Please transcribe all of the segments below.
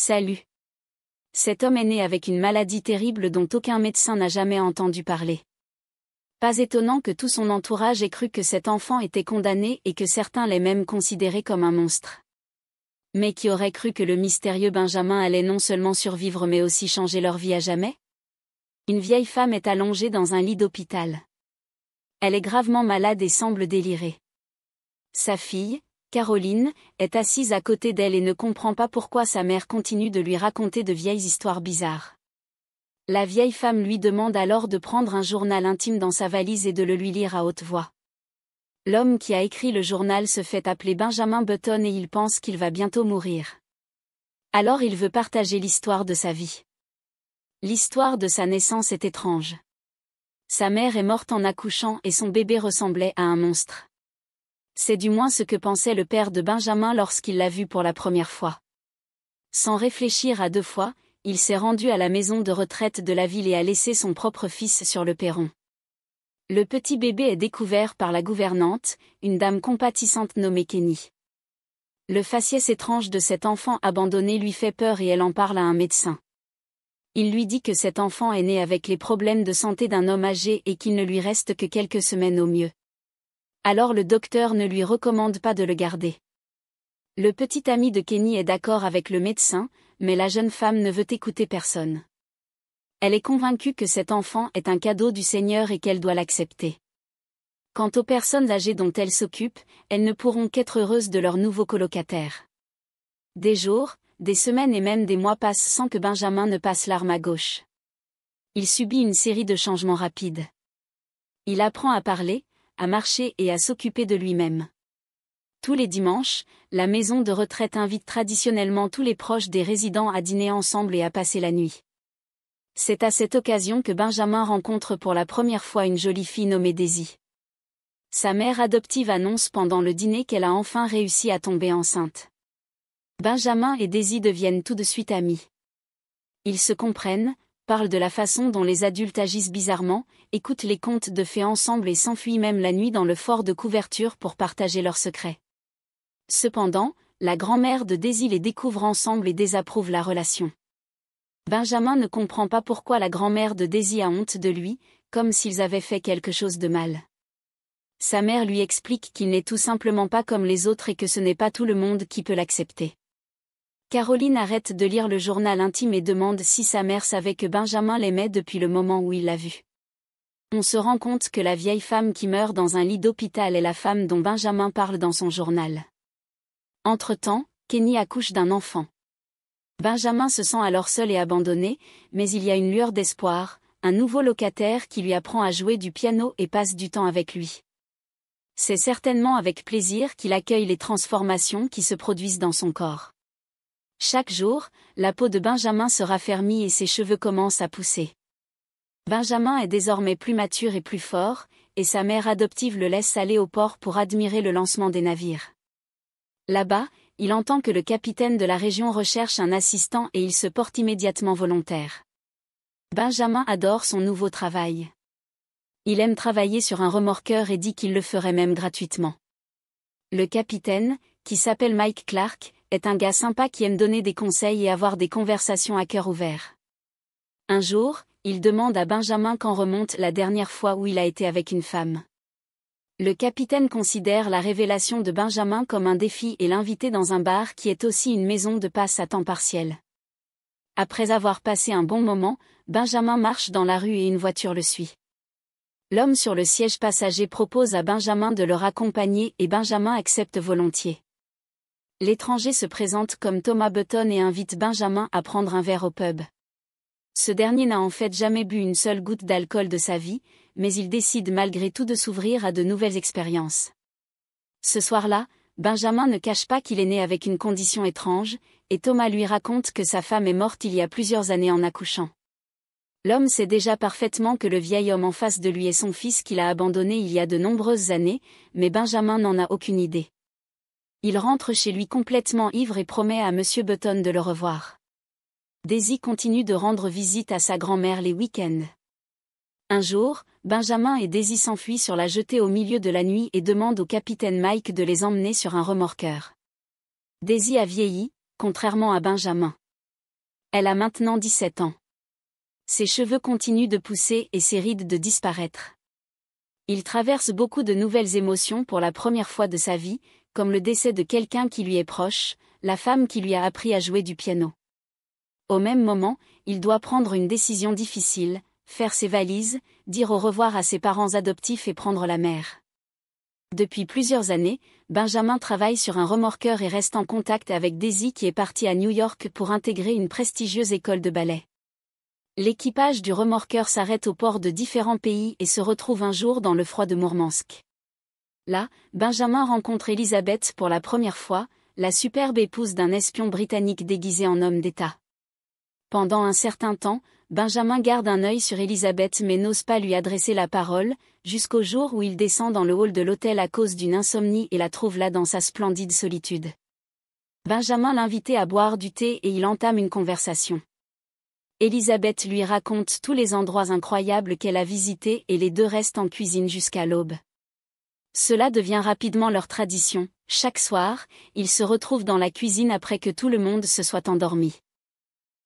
Salut. Cet homme est né avec une maladie terrible dont aucun médecin n'a jamais entendu parler. Pas étonnant que tout son entourage ait cru que cet enfant était condamné et que certains l'aient même considéré comme un monstre. Mais qui aurait cru que le mystérieux Benjamin allait non seulement survivre mais aussi changer leur vie à jamais? Une vieille femme est allongée dans un lit d'hôpital. Elle est gravement malade et semble délirer. Sa fille, Caroline, est assise à côté d'elle et ne comprend pas pourquoi sa mère continue de lui raconter de vieilles histoires bizarres. La vieille femme lui demande alors de prendre un journal intime dans sa valise et de le lui lire à haute voix. L'homme qui a écrit le journal se fait appeler Benjamin Button et il pense qu'il va bientôt mourir. Alors il veut partager l'histoire de sa vie. L'histoire de sa naissance est étrange. Sa mère est morte en accouchant et son bébé ressemblait à un monstre. C'est du moins ce que pensait le père de Benjamin lorsqu'il l'a vu pour la première fois. Sans réfléchir à deux fois, il s'est rendu à la maison de retraite de la ville et a laissé son propre fils sur le perron. Le petit bébé est découvert par la gouvernante, une dame compatissante nommée Kenny. Le faciès étrange de cet enfant abandonné lui fait peur et elle en parle à un médecin. Il lui dit que cet enfant est né avec les problèmes de santé d'un homme âgé et qu'il ne lui reste que quelques semaines au mieux. Alors le docteur ne lui recommande pas de le garder. Le petit ami de Kenny est d'accord avec le médecin, mais la jeune femme ne veut écouter personne. Elle est convaincue que cet enfant est un cadeau du Seigneur et qu'elle doit l'accepter. Quant aux personnes âgées dont elle s'occupe, elles ne pourront qu'être heureuses de leur nouveau colocataire. Des jours, des semaines et même des mois passent sans que Benjamin ne passe l'arme à gauche. Il subit une série de changements rapides. Il apprend à parler, à marcher et à s'occuper de lui-même. Tous les dimanches, la maison de retraite invite traditionnellement tous les proches des résidents à dîner ensemble et à passer la nuit. C'est à cette occasion que Benjamin rencontre pour la première fois une jolie fille nommée Daisy. Sa mère adoptive annonce pendant le dîner qu'elle a enfin réussi à tomber enceinte. Benjamin et Daisy deviennent tout de suite amis. Ils se comprennent, parlent de la façon dont les adultes agissent bizarrement, écoutent les contes de fées ensemble et s'enfuient même la nuit dans le fort de couverture pour partager leurs secrets. Cependant, la grand-mère de Daisy les découvre ensemble et désapprouve la relation. Benjamin ne comprend pas pourquoi la grand-mère de Daisy a honte de lui, comme s'ils avaient fait quelque chose de mal. Sa mère lui explique qu'il n'est tout simplement pas comme les autres et que ce n'est pas tout le monde qui peut l'accepter. Caroline arrête de lire le journal intime et demande si sa mère savait que Benjamin l'aimait depuis le moment où il l'a vu. On se rend compte que la vieille femme qui meurt dans un lit d'hôpital est la femme dont Benjamin parle dans son journal. Entre-temps, Kenny accouche d'un enfant. Benjamin se sent alors seul et abandonné, mais il y a une lueur d'espoir, un nouveau locataire qui lui apprend à jouer du piano et passe du temps avec lui. C'est certainement avec plaisir qu'il accueille les transformations qui se produisent dans son corps. Chaque jour, la peau de Benjamin se raffermit et ses cheveux commencent à pousser. Benjamin est désormais plus mature et plus fort, et sa mère adoptive le laisse aller au port pour admirer le lancement des navires. Là-bas, il entend que le capitaine de la région recherche un assistant et il se porte immédiatement volontaire. Benjamin adore son nouveau travail. Il aime travailler sur un remorqueur et dit qu'il le ferait même gratuitement. Le capitaine, qui s'appelle Mike Clark, est un gars sympa qui aime donner des conseils et avoir des conversations à cœur ouvert. Un jour, il demande à Benjamin quand remonte la dernière fois où il a été avec une femme. Le capitaine considère la révélation de Benjamin comme un défi et l'invite dans un bar qui est aussi une maison de passe à temps partiel. Après avoir passé un bon moment, Benjamin marche dans la rue et une voiture le suit. L'homme sur le siège passager propose à Benjamin de le raccompagner et Benjamin accepte volontiers. L'étranger se présente comme Thomas Button et invite Benjamin à prendre un verre au pub. Ce dernier n'a en fait jamais bu une seule goutte d'alcool de sa vie, mais il décide malgré tout de s'ouvrir à de nouvelles expériences. Ce soir-là, Benjamin ne cache pas qu'il est né avec une condition étrange, et Thomas lui raconte que sa femme est morte il y a plusieurs années en accouchant. L'homme sait déjà parfaitement que le vieil homme en face de lui est son fils qu'il a abandonné il y a de nombreuses années, mais Benjamin n'en a aucune idée. Il rentre chez lui complètement ivre et promet à Monsieur Button de le revoir. Daisy continue de rendre visite à sa grand-mère les week-ends. Un jour, Benjamin et Daisy s'enfuient sur la jetée au milieu de la nuit et demandent au capitaine Mike de les emmener sur un remorqueur. Daisy a vieilli, contrairement à Benjamin. Elle a maintenant 17 ans. Ses cheveux continuent de pousser et ses rides de disparaître. Il traverse beaucoup de nouvelles émotions pour la première fois de sa vie, comme le décès de quelqu'un qui lui est proche, la femme qui lui a appris à jouer du piano. Au même moment, il doit prendre une décision difficile, faire ses valises, dire au revoir à ses parents adoptifs et prendre la mer. Depuis plusieurs années, Benjamin travaille sur un remorqueur et reste en contact avec Daisy qui est partie à New York pour intégrer une prestigieuse école de ballet. L'équipage du remorqueur s'arrête au port de différents pays et se retrouve un jour dans le froid de Mourmansk. Là, Benjamin rencontre Elizabeth pour la première fois, la superbe épouse d'un espion britannique déguisé en homme d'État. Pendant un certain temps, Benjamin garde un œil sur Elizabeth mais n'ose pas lui adresser la parole, jusqu'au jour où il descend dans le hall de l'hôtel à cause d'une insomnie et la trouve là dans sa splendide solitude. Benjamin l'invite à boire du thé et il entame une conversation. Elizabeth lui raconte tous les endroits incroyables qu'elle a visités et les deux restent en cuisine jusqu'à l'aube. Cela devient rapidement leur tradition, chaque soir, ils se retrouvent dans la cuisine après que tout le monde se soit endormi.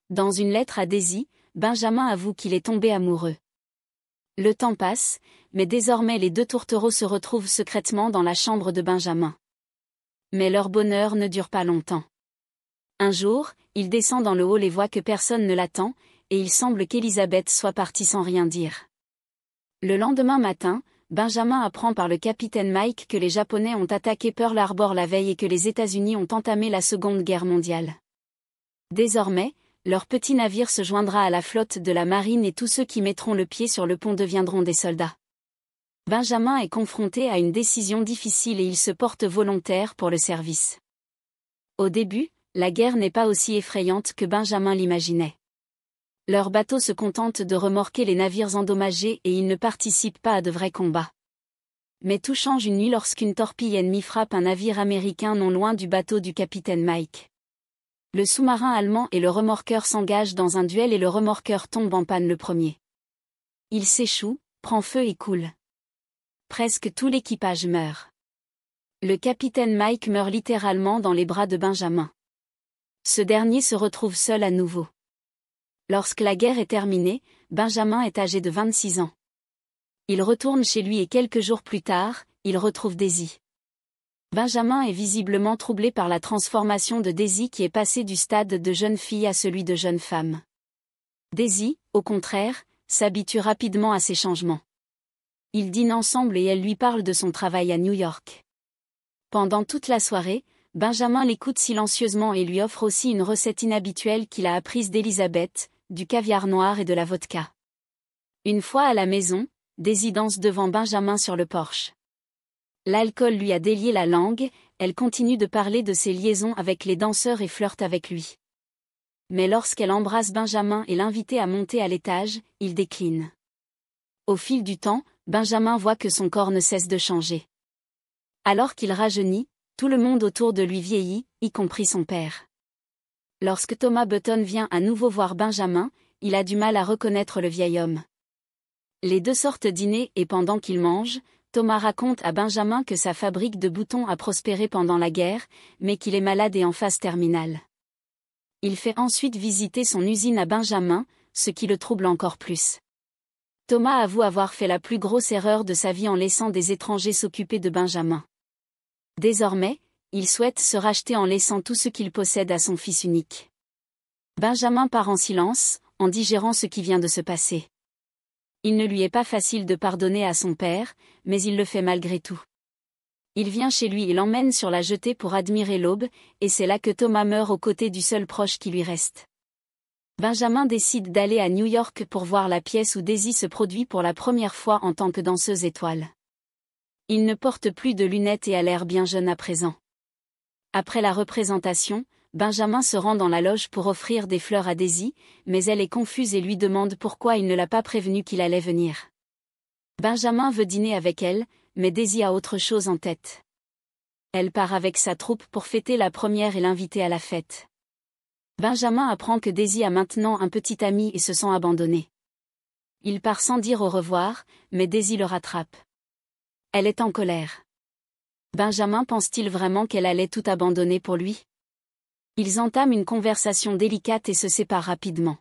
Dans une lettre à Daisy, Benjamin avoue qu'il est tombé amoureux. Le temps passe, mais désormais les deux tourtereaux se retrouvent secrètement dans la chambre de Benjamin. Mais leur bonheur ne dure pas longtemps. Un jour, il descend dans le hall et voit que personne ne l'attend, et il semble qu'Elizabeth soit partie sans rien dire. Le lendemain matin, Benjamin apprend par le capitaine Mike que les Japonais ont attaqué Pearl Harbor la veille et que les États-Unis ont entamé la Seconde Guerre mondiale. Désormais, leur petit navire se joindra à la flotte de la marine et tous ceux qui mettront le pied sur le pont deviendront des soldats. Benjamin est confronté à une décision difficile et il se porte volontaire pour le service. Au début, la guerre n'est pas aussi effrayante que Benjamin l'imaginait. Leurs bateaux se contentent de remorquer les navires endommagés et ils ne participent pas à de vrais combats. Mais tout change une nuit lorsqu'une torpille ennemie frappe un navire américain non loin du bateau du capitaine Mike. Le sous-marin allemand et le remorqueur s'engagent dans un duel et le remorqueur tombe en panne le premier. Il s'échoue, prend feu et coule. Presque tout l'équipage meurt. Le capitaine Mike meurt littéralement dans les bras de Benjamin. Ce dernier se retrouve seul à nouveau. Lorsque la guerre est terminée, Benjamin est âgé de 26 ans. Il retourne chez lui et quelques jours plus tard, il retrouve Daisy. Benjamin est visiblement troublé par la transformation de Daisy qui est passée du stade de jeune fille à celui de jeune femme. Daisy, au contraire, s'habitue rapidement à ces changements. Ils dînent ensemble et elle lui parle de son travail à New York. Pendant toute la soirée, Benjamin l'écoute silencieusement et lui offre aussi une recette inhabituelle qu'il a apprise d'Elizabeth, du caviar noir et de la vodka. Une fois à la maison, Daisy danse devant Benjamin sur le porche. L'alcool lui a délié la langue, elle continue de parler de ses liaisons avec les danseurs et flirte avec lui. Mais lorsqu'elle embrasse Benjamin et l'invite à monter à l'étage, il décline. Au fil du temps, Benjamin voit que son corps ne cesse de changer. Alors qu'il rajeunit, tout le monde autour de lui vieillit, y compris son père. Lorsque Thomas Button vient à nouveau voir Benjamin, il a du mal à reconnaître le vieil homme. Les deux sortent dîner et pendant qu'ils mangent, Thomas raconte à Benjamin que sa fabrique de boutons a prospéré pendant la guerre, mais qu'il est malade et en phase terminale. Il fait ensuite visiter son usine à Benjamin, ce qui le trouble encore plus. Thomas avoue avoir fait la plus grosse erreur de sa vie en laissant des étrangers s'occuper de Benjamin. Désormais, il souhaite se racheter en laissant tout ce qu'il possède à son fils unique. Benjamin part en silence, en digérant ce qui vient de se passer. Il ne lui est pas facile de pardonner à son père, mais il le fait malgré tout. Il vient chez lui et l'emmène sur la jetée pour admirer l'aube, et c'est là que Thomas meurt aux côtés du seul proche qui lui reste. Benjamin décide d'aller à New York pour voir la pièce où Daisy se produit pour la première fois en tant que danseuse étoile. Il ne porte plus de lunettes et a l'air bien jeune à présent. Après la représentation, Benjamin se rend dans la loge pour offrir des fleurs à Daisy, mais elle est confuse et lui demande pourquoi il ne l'a pas prévenue qu'il allait venir. Benjamin veut dîner avec elle, mais Daisy a autre chose en tête. Elle part avec sa troupe pour fêter la première et l'inviter à la fête. Benjamin apprend que Daisy a maintenant un petit ami et se sent abandonné. Il part sans dire au revoir, mais Daisy le rattrape. Elle est en colère. Benjamin pense-t-il vraiment qu'elle allait tout abandonner pour lui ? Ils entament une conversation délicate et se séparent rapidement.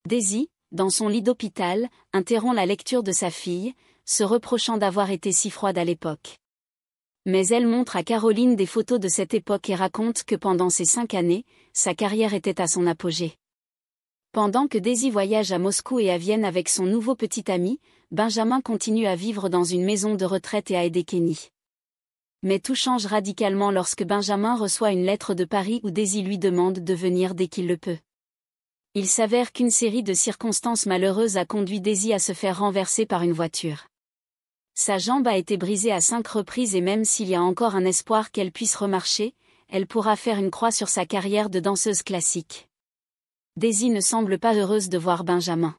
Daisy, dans son lit d'hôpital, interrompt la lecture de sa fille, se reprochant d'avoir été si froide à l'époque. Mais elle montre à Caroline des photos de cette époque et raconte que pendant ces 5 années, sa carrière était à son apogée. Pendant que Daisy voyage à Moscou et à Vienne avec son nouveau petit ami, Benjamin continue à vivre dans une maison de retraite et à aider Kenny. Mais tout change radicalement lorsque Benjamin reçoit une lettre de Paris où Daisy lui demande de venir dès qu'il le peut. Il s'avère qu'une série de circonstances malheureuses a conduit Daisy à se faire renverser par une voiture. Sa jambe a été brisée à 5 reprises et même s'il y a encore un espoir qu'elle puisse remarcher, elle pourra faire une croix sur sa carrière de danseuse classique. Daisy ne semble pas heureuse de voir Benjamin.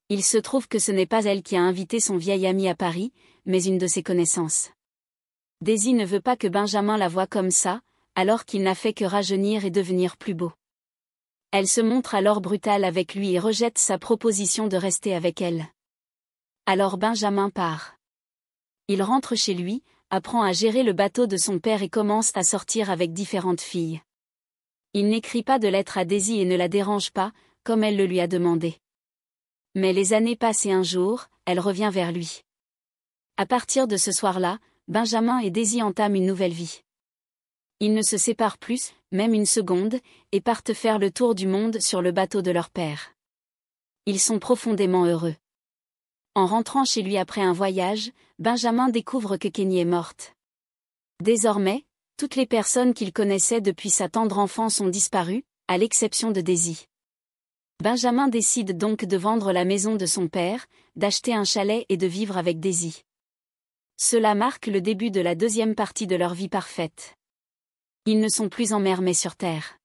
Il se trouve que ce n'est pas elle qui a invité son vieil ami à Paris, mais une de ses connaissances. Daisy ne veut pas que Benjamin la voie comme ça, alors qu'il n'a fait que rajeunir et devenir plus beau. Elle se montre alors brutale avec lui et rejette sa proposition de rester avec elle. Alors Benjamin part. Il rentre chez lui, apprend à gérer le bateau de son père et commence à sortir avec différentes filles. Il n'écrit pas de lettre à Daisy et ne la dérange pas, comme elle le lui a demandé. Mais les années passent et un jour, elle revient vers lui. À partir de ce soir-là, Benjamin et Daisy entament une nouvelle vie. Ils ne se séparent plus, même une seconde, et partent faire le tour du monde sur le bateau de leur père. Ils sont profondément heureux. En rentrant chez lui après un voyage, Benjamin découvre que Kenny est morte. Désormais, toutes les personnes qu'il connaissait depuis sa tendre enfance ont disparu, à l'exception de Daisy. Benjamin décide donc de vendre la maison de son père, d'acheter un chalet et de vivre avec Daisy. Cela marque le début de la deuxième partie de leur vie parfaite. Ils ne sont plus en mer mais sur terre.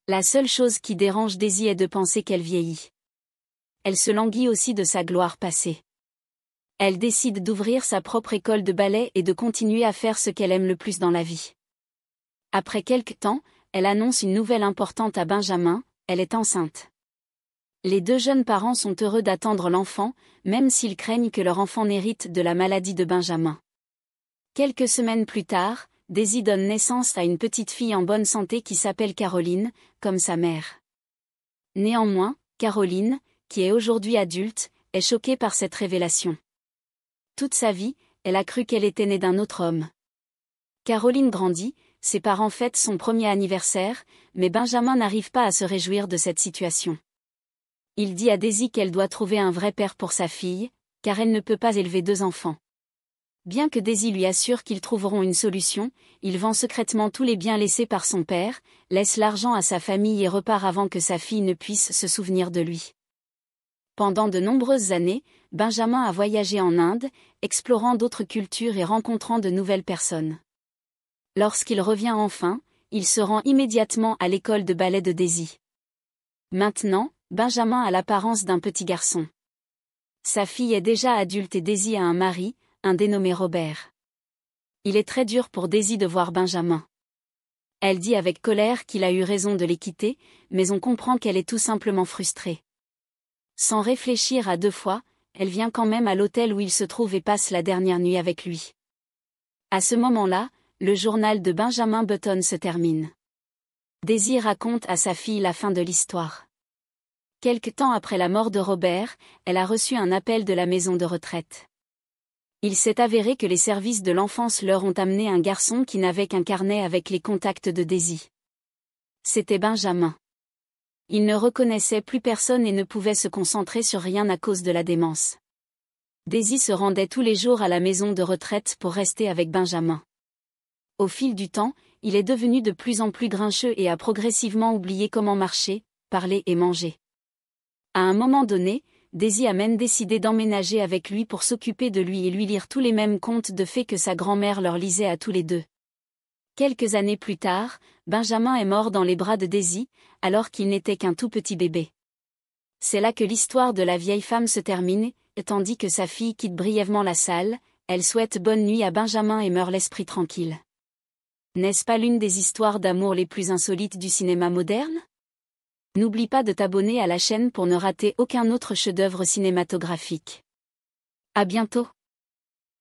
La seule chose qui dérange Daisy est de penser qu'elle vieillit. Elle se languit aussi de sa gloire passée. Elle décide d'ouvrir sa propre école de ballet et de continuer à faire ce qu'elle aime le plus dans la vie. Après quelque temps, elle annonce une nouvelle importante à Benjamin, elle est enceinte. Les deux jeunes parents sont heureux d'attendre l'enfant, même s'ils craignent que leur enfant n'hérite de la maladie de Benjamin. Quelques semaines plus tard, Daisy donne naissance à une petite fille en bonne santé qui s'appelle Caroline, comme sa mère. Néanmoins, Caroline, qui est aujourd'hui adulte, est choquée par cette révélation. Toute sa vie, elle a cru qu'elle était née d'un autre homme. Caroline grandit, ses parents fêtent son premier anniversaire, mais Benjamin n'arrive pas à se réjouir de cette situation. Il dit à Daisy qu'elle doit trouver un vrai père pour sa fille, car elle ne peut pas élever 2 enfants. Bien que Daisy lui assure qu'ils trouveront une solution, il vend secrètement tous les biens laissés par son père, laisse l'argent à sa famille et repart avant que sa fille ne puisse se souvenir de lui. Pendant de nombreuses années, Benjamin a voyagé en Inde, explorant d'autres cultures et rencontrant de nouvelles personnes. Lorsqu'il revient enfin, il se rend immédiatement à l'école de ballet de Daisy. Maintenant, Benjamin a l'apparence d'un petit garçon. Sa fille est déjà adulte et Daisy a un mari, un dénommé Robert. Il est très dur pour Daisy de voir Benjamin. Elle dit avec colère qu'il a eu raison de les quitter, mais on comprend qu'elle est tout simplement frustrée. Sans réfléchir à 2 fois, elle vient quand même à l'hôtel où il se trouve et passe la dernière nuit avec lui. À ce moment-là, le journal de Benjamin Button se termine. Daisy raconte à sa fille la fin de l'histoire. Quelque temps après la mort de Robert, elle a reçu un appel de la maison de retraite. Il s'est avéré que les services de l'enfance leur ont amené un garçon qui n'avait qu'un carnet avec les contacts de Daisy. C'était Benjamin. Il ne reconnaissait plus personne et ne pouvait se concentrer sur rien à cause de la démence. Daisy se rendait tous les jours à la maison de retraite pour rester avec Benjamin. Au fil du temps, il est devenu de plus en plus grincheux et a progressivement oublié comment marcher, parler et manger. À un moment donné, Daisy a même décidé d'emménager avec lui pour s'occuper de lui et lui lire tous les mêmes contes de fées que sa grand-mère leur lisait à tous les deux. Quelques années plus tard, Benjamin est mort dans les bras de Daisy, alors qu'il n'était qu'un tout petit bébé. C'est là que l'histoire de la vieille femme se termine, tandis que sa fille quitte brièvement la salle, elle souhaite bonne nuit à Benjamin et meurt l'esprit tranquille. N'est-ce pas l'une des histoires d'amour les plus insolites du cinéma moderne ? N'oublie pas de t'abonner à la chaîne pour ne rater aucun autre chef-d'œuvre cinématographique. À bientôt.